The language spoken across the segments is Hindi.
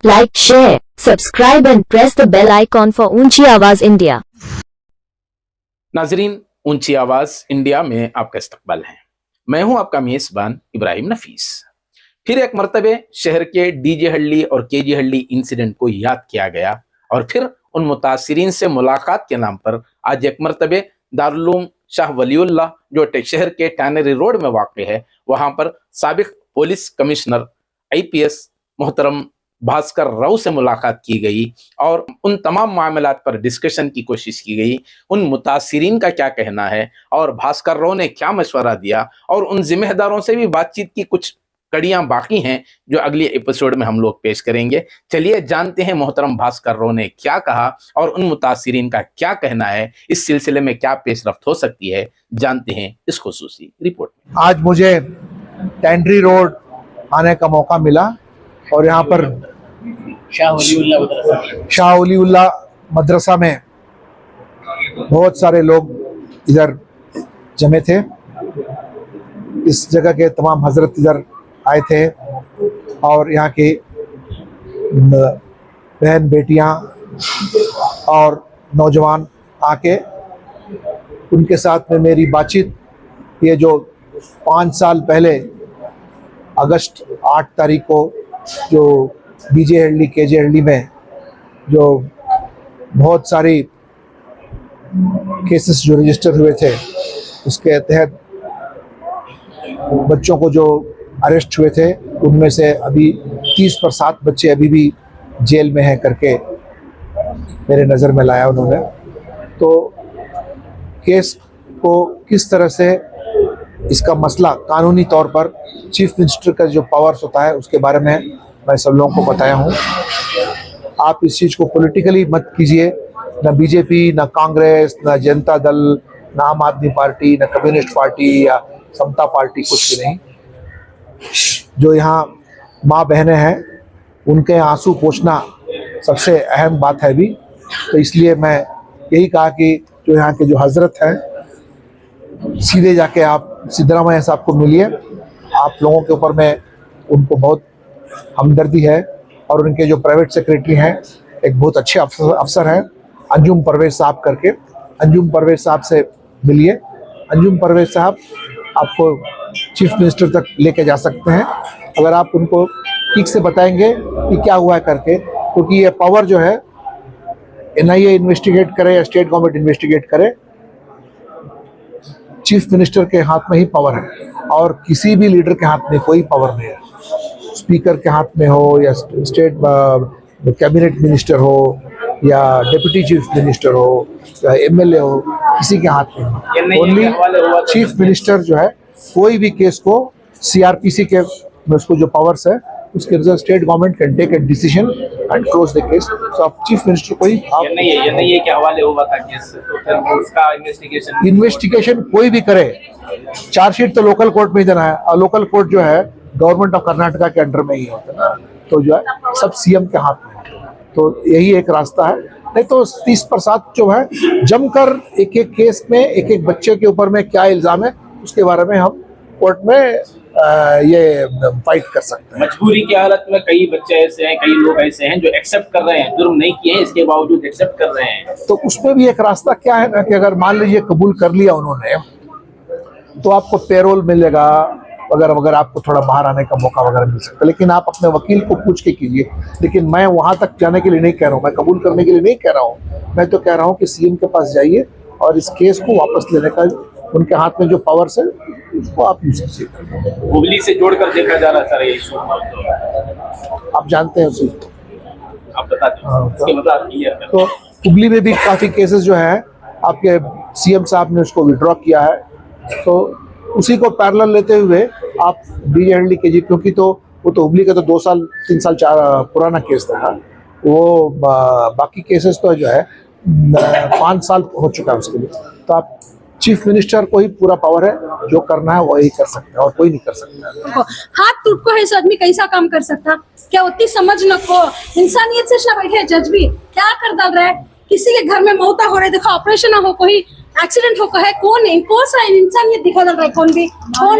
Like, share, subscribe and press the bell icon for ऊंची आवाज इंडिया। नाजरीन, ऊंची आवाज इंडिया में आपका इस्तकबाल है। मैं हूं आपका मेजबान इब्राहिम नफीस। फिर एक मरतबे शहर के डीजे हल्ली और केजी हल्ली इंसिडेंट को याद किया गया और फिर उन मुतासिरीन से मुलाकात के नाम पर आज एक मरतबे दारुल शाह वलीउल्लाह जो शहर के टैनरी रोड में वाक़ है, वहां पर साबिक पुलिस कमिश्नर IPS मोहतरम भास्कर राव से मुलाकात की गई और उन तमाम मामलात पर डिस्कशन की कोशिश की गई। उन मुतासिरीन का क्या कहना है और भास्कर राव ने क्या मशवरा दिया और उन जिम्मेदारों से भी बातचीत की कुछ कड़ियां बाकी हैं जो अगले एपिसोड में हम लोग पेश करेंगे। चलिए जानते हैं मोहतरम भास्कर राव ने क्या कहा और उन मुतासिरीन का क्या कहना है, इस सिलसिले में क्या पेशरफ्त हो सकती है, जानते हैं इस खुसूसी रिपोर्ट में। आज मुझे टैनरी रोड आने का मौका मिला और यहाँ पर शाह वलीउल्लाह मदरसा में बहुत सारे लोग इधर जमे थे। इस जगह के तमाम हजरत इधर आए थे और यहाँ की बहन बेटियाँ और नौजवान आके उनके साथ में मेरी बातचीत, ये जो 5 साल पहले अगस्त 8 तारीख को जो डीजे हल्ली केजे हल्ली में जो बहुत सारी केसेस जो रजिस्टर हुए थे, उसके तहत बच्चों को जो अरेस्ट हुए थे उनमें से अभी 30% बच्चे अभी भी जेल में हैं करके मेरे नज़र में लाया उन्होंने। तो केस को किस तरह से इसका मसला कानूनी तौर पर चीफ मिनिस्टर का जो पावर्स होता है उसके बारे में मैं सब लोगों को बताया हूँ। आप इस चीज़ को पॉलिटिकली मत कीजिए, ना बीजेपी, ना कांग्रेस, ना जनता दल, ना आम आदमी पार्टी, ना कम्युनिस्ट पार्टी या समता पार्टी, कुछ भी नहीं। जो यहाँ माँ बहनें हैं उनके आंसू पोंछना सबसे अहम बात है भी। तो इसलिए मैं यही कहा कि जो यहाँ के जो हजरत हैं सीधे जाके आप सिद्धरामैया साहब को मिलिए। आप लोगों के ऊपर में उनको बहुत हमदर्दी है और उनके जो प्राइवेट सेक्रेटरी हैं एक बहुत अच्छे अफसर हैं अंजुम परवेज साहब करके, अंजुम परवेज साहब से मिलिए। अंजुम परवेज साहब आपको चीफ मिनिस्टर तक लेके जा सकते हैं अगर आप उनको ठीक से बताएंगे कि क्या हुआ है करके, क्योंकि ये पावर जो है NIA इन्वेस्टिगेट करे या स्टेट गवर्नमेंट इन्वेस्टिगेट करे, चीफ मिनिस्टर के हाथ में ही पावर है और किसी भी लीडर के हाथ में कोई पावर नहीं है। स्पीकर के हाथ में हो या स्टेट कैबिनेट मिनिस्टर हो या डिप्टी चीफ मिनिस्टर हो या MLA हो, किसी के हाथ में ओनली चीफ मिनिस्टर जो है कोई भी केस को CRPC के उसको जो पावर्स है उसके result state government can take a decision and close the case. तो आप चीफ मिनिस्टर को ही आप ये के हवाले हुआ था केस, तो फिर उसका इन्वेस्टिगेशन कोई भी करे, चार्जशीट तो लोकल कोर्ट में ही देना है और लोकल कोर्ट जो है गवर्नमेंट ऑफ कर्नाटका के अंडर में ही होता है ना, तो जो है सब CM के हाथ में है। तो यही एक रास्ता है, नहीं तो 30% जो है जमकर एक एक केस में एक एक बच्चे के ऊपर में क्या इल्जाम है उसके बारे में हम कोर्ट में ये फाइट कर सकते हैं। मजबूरी की हालत में कई बच्चे ऐसे हैं, कई लोग ऐसे हैं जो एक्सेप्ट कर रहे हैं, जुर्म नहीं किए हैं इसके बावजूद एक्सेप्ट कर रहे हैं। तो उसमें भी एक रास्ता क्या है ना कि अगर मान लीजिए कबूल कर लिया उन्होंने तो आपको पेरोल मिलेगा, अगर आपको थोड़ा बाहर आने का मौका वगैरह मिल सकता है, लेकिन आप अपने वकील को पूछ के कीजिए। लेकिन मैं वहां तक जाने के लिए नहीं कह रहा हूँ, मैं कबूल करने के लिए नहीं कह रहा हूँ, मैं तो कह रहा हूँ कि CM के पास जाइए और इस केस को वापस लेने का उनके हाथ में जो पावर्स है उसको आप यूज कीजिए। हुबली से जोड़कर देखा जा रहा सर ये इशू, आप जानते हैं उसी, आप बता दें। तो हुबली में भी काफ़ी केसेस जो है आपके CM साहब ने उसको विड्रॉ किया है, तो उसी को पैरेलल लेते हुए आप डीजे हल्ली केजी, क्योंकि तो वो तो हुबली का तो 2 साल 3 साल पुराना केस था, वो बाकी केसेस तो जो है 5 साल हो चुका है उसके लिए। तो आप चीफ मिनिस्टर को ही पूरा पावर है, जो करना है वही कर सकते हैं और कोई नहीं कर सकता। हाथ टूट को है इस आदमी कैसा काम कर सकता, क्या उतनी समझ न को इंसानियत से ना बैठे जज भी क्या कर डाल रहा है। किसी के घर में मौता हो रहा है, देखो ऑपरेशन ना हो, कोई एक्सीडेंट होकर है, कौन सा इंसानियत दिखा रहा है? कौन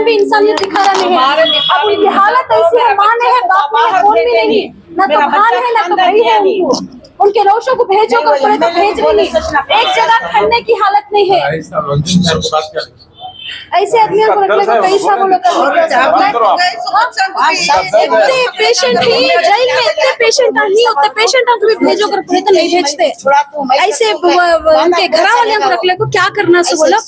भी इंसानियत दिखा रहा नहीं है। अब उनकी हालत ऐसी है, माँ नहीं है, बाप नहीं है, कौन भी नहीं है, ना तो भान है ना तो भाई है। उनके रोशों को भेजो को पड़े तो भेज रही नहीं, एक जगह खड़ने की हालत नहीं है। ऐसे आदमियों को रखने को कैसा बोलो इतने पेशेंट ही जेल में, इतने पेशेंट ही, उतने पेशेंट हम कभी भेजो कर पड़े तो नहीं भेजते। ऐसे उनके घर वाले को रखने को क्या करना से बोलो।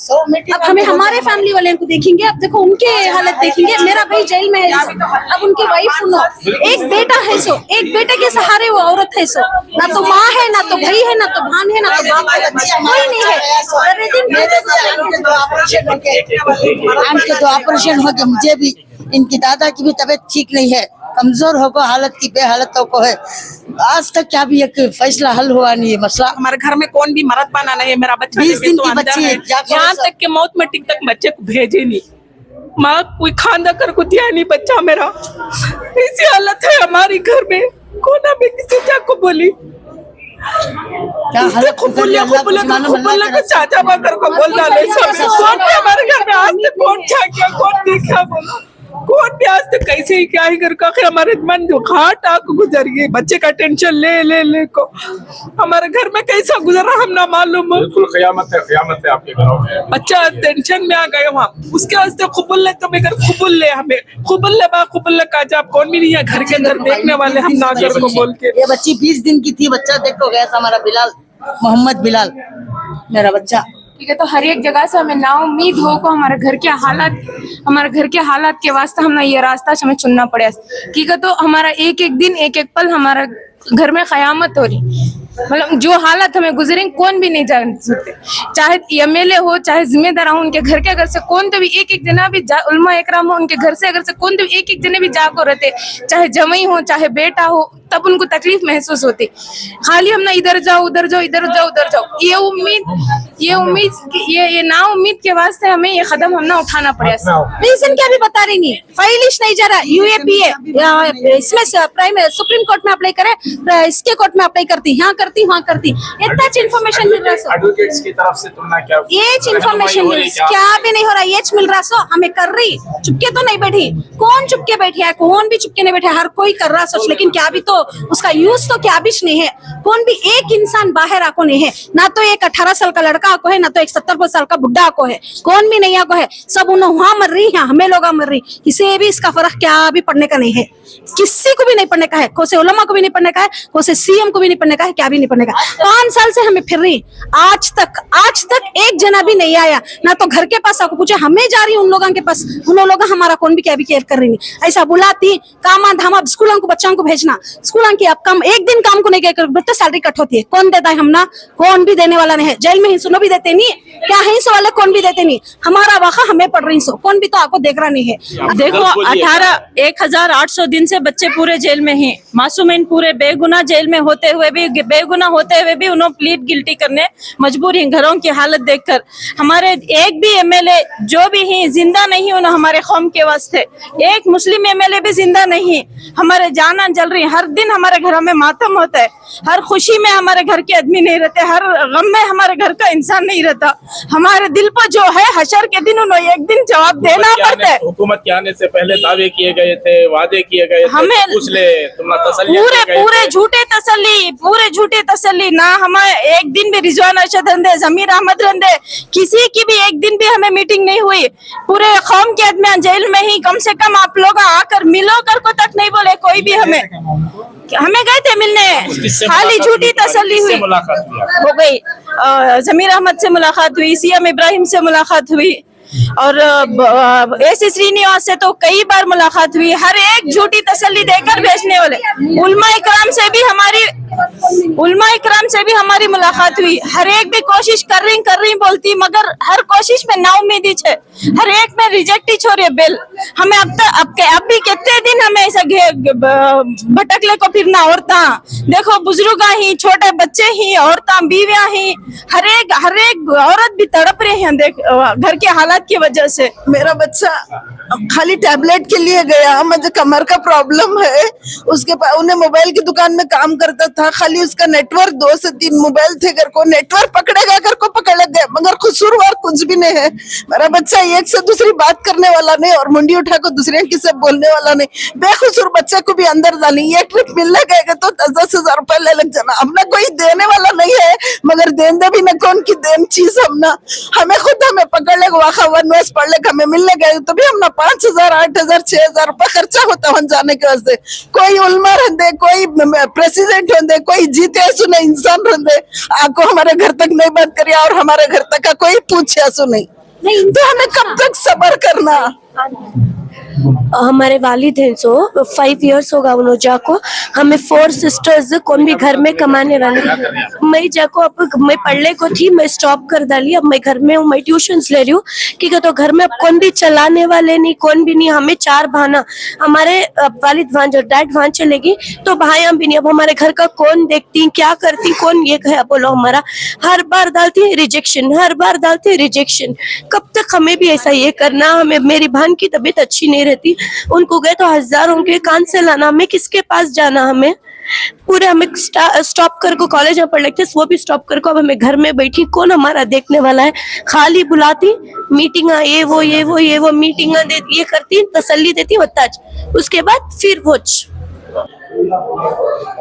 अब हमें हमारे फैमिली वाले को देखेंगे, अब देखो उनके हालत देखेंगे। मेरा भाई जेल में है, अब उनकी वाइफ सुनो, एक बेटा है सो, एक बेटे के सहारे वो औरत है सो, ना तो माँ है, ना तो भाई है, ना तो भान है, ना तो बाप है, कोई नहीं है। के तो ऑपरेशन हो गए, मुझे भी, इनकी दादा की भी तबीयत ठीक नहीं है, कमजोर होकर हालत की बेहालतों को है। आज तक क्या भी एक फैसला हल हुआ नहीं है मसला। हमारे घर में कौन भी मरद बना नहीं है। मेरा बच्चा 20 दिन तो की अंदर बच्ची है। है, यहाँ तक के मौत में टिक तक बच्चे को भेजे नहीं, माँ कोई खाना कर को दिया नहीं बच्चा मेरा। ऐसी हालत है हमारी घर में, कोना में किसी जाको बोली चाचा बकर को बोलना नहीं, सब कौन भी हमारे घर में आज तक कौन क्या किया, कौन देखा बोलो, कौन भी आज तक कैसे ही क्या ही करके हमारे मन जो घाट आग गुजर गई। बच्चे का टेंशन ले को हमारे घर में कैसा गुजरा हम ना मालूम। बिल्कुल क़यामत है आपके घरों में। बच्चा टेंशन में आ गए वहाँ, उसके वास्ते खुबुल ले, तो बेगर खुबुल ले, हमें खुबुल ले बा खुबुल ले का जब कौन भी नहीं है घर के अंदर देखने वाले, हम ना घर को बोल के। ये बच्ची 20 दिन की थी, बच्चा देखो गया था हमारा बिलाल, मोहम्मद बिलाल मेरा बच्चा। ठीक है, तो हर एक जगह से हमें ना उम्मीद हो को हमारे घर के हालात के वास्ते हमने ये रास्ता हमें चुनना पड़ा। ठीक है, तो हमारा एक एक दिन एक एक पल हमारा घर में क़यामत हो रही, मतलब जो हालत हमें गुजरेंगे कौन भी नहीं जान सकते। चाहे एमएलए हो, चाहे जिम्मेदार हो, उनके घर के अगर से कौन तो भी एक एक जना भी उलमा इकराम हो, उनके घर से अगर से कौन तो भी एक एक जने भी जाको रहते, चाहे जमई हो चाहे बेटा हो, तब उनको तकलीफ महसूस होती। खाली हम ना इधर जाओ उधर जाओ, इधर जाओ उधर जाओ, ये ना उम्मीद के वास्ते हमें ये कदम हम ना उठाना पड़ा। रीजन क्या भी बता रही नहीं, फाइलिश नहीं जा रहा, यूएपीए इसमें सुप्रीम कोर्ट में अप्लाई करे, इसके कोर्ट में अप्लाई करती, यहाँ करती वहाँ करती, इतना इन्फॉर्मेशन मिल रहा है। एडवोकेट्स की तरफ से तुमने क्या ये इन्फॉर्मेशन मिल रहा, क्या भी नहीं हो रहा, ये मिल रहा सो हमें कर रही, चुपके तो नहीं बैठी, कौन चुपके बैठी है, कौन भी चुपके नहीं बैठे, हर कोई कर रहा सोच, लेकिन क्या भी तो उसका यूज तो क्या भी नहीं है। कौन भी एक इंसान बाहर आको नहीं है, ना तो एक 18 साल का लड़का आको है, ना तो एक 70 साल का बुढ़ा आको है, कौन भी नहीं आको है, सब उन्हें वहां मर रही है, हमें लोग मर रही, किसी भी इसका फर्क क्या भी पड़ने का नहीं है, किसी को भी नहीं पढ़ने का है, कोई से उलमा को भी नहीं पढ़ने का है, कोई से सीएम को भी नहीं पढ़ने का है, क्या भी नहीं पढ़ने का। 5 साल से हमें फिर रही, आज तक एक जना भी नहीं आया, ना तो घर के पास आपको पूछे, हमें जा रही उन लोगों के पास, उन लोग हमारा कौन भी क्या भी केयर कर रही नहीं। ऐसा बुलाती कामा धामा स्कूलों को बच्चों को भेजना, स्कूलों की अब कम एक दिन काम को नहीं गए तो सैलरी कट होती है, कौन देता है, हम ना कौन भी देने वाला नहीं है। जेल में हिस्सों भी देते नहीं, क्या हिंस वाले कौन भी देते नहीं, हमारा वाक़ा हमें पड़ रही सो, कौन भी तो आपको देख रहा नहीं है। देखो 1800 दिन से बच्चे पूरे जेल में हैं, मासूमीन पूरे बेगुनाह जेल में होते हुए भी उन्होंने प्लीड गिल्टी करने मजबूर हैं। घरों की हालत देखकर हमारे एक भी एमएलए जो भी हैं जिंदा नहीं, उन्होंने हमारे कौम के वास्ते एक मुस्लिम एमएलए भी जिंदा नहीं, हमारे जाना जल रही, हर दिन हमारे घरों में मातम होता है, हर खुशी में हमारे घर के आदमी नहीं रहते, हर गम में हमारे घर का इंसान नहीं रहता। हमारे दिल पर जो है हशर के दिन उन्हें एक दिन जवाब देना पड़ता है। हुकूमत के आने से पहले दावे किए गए थे, वादे किए गए थे, हमें पूरे झूठे तसल्ली ना, हमें एक दिन भी रिजवान अरशद रंदे, जमीर अहमद रंदे, किसी की भी एक दिन भी हमें मीटिंग नहीं हुई। पूरे कौम के आदमी जेल में ही, कम से कम आप लोग आकर मिलो कर को तक नहीं बोले कोई भी। हमें गए थे मिलने, खाली झूठी तसल्ली हुई हो गई। जमीर अहमद से मुलाकात हुई, सीएम इब्राहिम से मुलाकात हुई, और एसी श्रीनिवास से तो कई बार मुलाकात हुई। हर एक झूठी तसल्ली देकर भेजने वाले। उलमा इकराम से भी हमारी मुलाकात हुई, हर एक भी कोशिश कर रही बोलती, मगर हर कोशिश में नाउम्मीदी है। हर एक में रिजेक्ट ही छोड़ रहे बिल। हमें अब भी कितने दिन हमें ऐसा भटकले को फिरना। औरता देखो, बुजुर्ग ही, छोटे बच्चे ही, औरता बीवियां ही, हर एक औरत भी तड़प रहे हैं देख घर के हालात की वजह से। मेरा बच्चा खाली टैबलेट के लिए गया, मुझे कमर का प्रॉब्लम है, उसके पास उन्हें मोबाइल की दुकान में काम करता था, खाली उसका नेटवर्क 2 से 3 मोबाइल थे, घर को नेटवर्क पकड़ेगा, घर को पकड़ गए, मगर कसूरवार कुछ भी नहीं है। मेरा बच्चा एक से दूसरी बात करने वाला नहीं और मुंडी उठा को दूसरे की सब बोलने वाला नहीं, बेकसूर बच्चे को भी अंदर डाली। ये ट्रिप मिलने गएगा तो 10,000 रुपए ले लग जाना, हमने कोई देने वाला नहीं है, मगर देन दे भी न कौन की देन चीज हमना, हमें खुद हमें पकड़ ले वाखा वनवास पढ़ ले, हमें मिलने गए तो भी हमने 5,000 8,000 6,000 रुपए खर्चा होता वहां जाने के वास्ते। कोई उल्मा रहते, कोई प्रेसिडेंट होते, कोई जीते सुने इंसान रहते, आपको हमारे घर तक नहीं बात करिए और हमारे घर तक का कोई पूछे सु नहीं, तो हमें कब तक सब्र करना। हमारे वालिद हैं सो 5 इयर्स होगा उन जाको, हमें 4 सिस्टर्स कौन भी घर में कमाने वाले। मैं जाको अब मैं पढ़ने को थी, मैं स्टॉप कर डाली, अब मैं घर में हूँ, मैं ट्यूशंस ले रही हूँ क्योंकि तो घर में अब कौन भी चलाने वाले नहीं, कौन भी नहीं। हमें 4 भाना, हमारे वालिद वहां जो डैड वहां चलेगी तो भाइयां भी नहीं। अब हमारे घर का कौन देखती, क्या करती, कौन ये कहे बोलो। हमारा हर बार डालती है रिजेक्शन, हर बार डालती है रिजेक्शन। कब तक हमें भी ऐसा ये करना। हमें मेरी बहन की तबीयत अच्छी नहीं रहती, उनको गए तो हजारों के कान से लाना, हमें किसके पास जाना। हमें पूरे हमें स्टॉप कर को कॉलेज में पढ़ लेते, वो भी स्टॉप कर को अब हमें घर में बैठी कौन हमारा देखने वाला है। खाली बुलाती मीटिंग, ये वो मीटिंग देती, ये करती, तसल्ली देती होता, उसके बाद फिर वो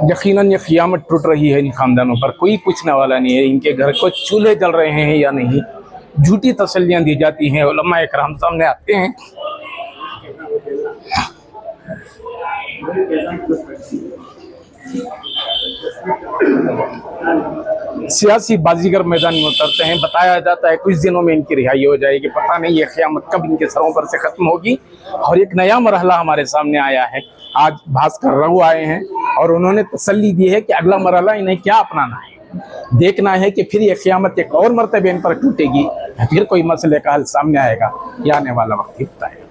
यकीनन ये क़ियामत टूट रही है इन खानदानों पर, कोई पूछने वाला नहीं है इनके घर को चूल्हे जल रहे हैं या नहीं। झूठी तसल्लियां दी जाती हैं, उलमा इकराम सामने आते हैं। सियासी बाजीगर मैदान में उतरते हैं, बताया जाता है कुछ दिनों में इनकी रिहाई हो जाएगी। पता नहीं ये क़यामत कब इनके सरों पर से खत्म होगी। और एक नया मरहला हमारे सामने आया है। आज भास्कर रघु आए हैं और उन्होंने तसल्ली दी है कि अगला मरहला इन्हें क्या अपनाना है। देखना है कि फिर ये क़यामत एक और मरतबे इन पर टूटेगी, फिर कोई मसले का हल सामने आएगा, यह आने वाला वक्त ही बताएगा।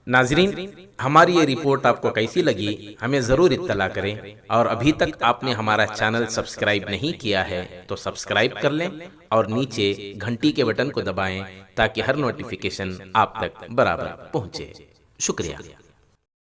नाजरीन, हमारी ये रिपोर्ट आपको कैसी लगी हमें ज़रूर इत्तला करें, और अभी तक आपने हमारा चैनल सब्सक्राइब नहीं किया है तो सब्सक्राइब कर लें और नीचे घंटी के बटन को दबाएं ताकि हर नोटिफिकेशन आप तक बराबर पहुंचे। शुक्रिया।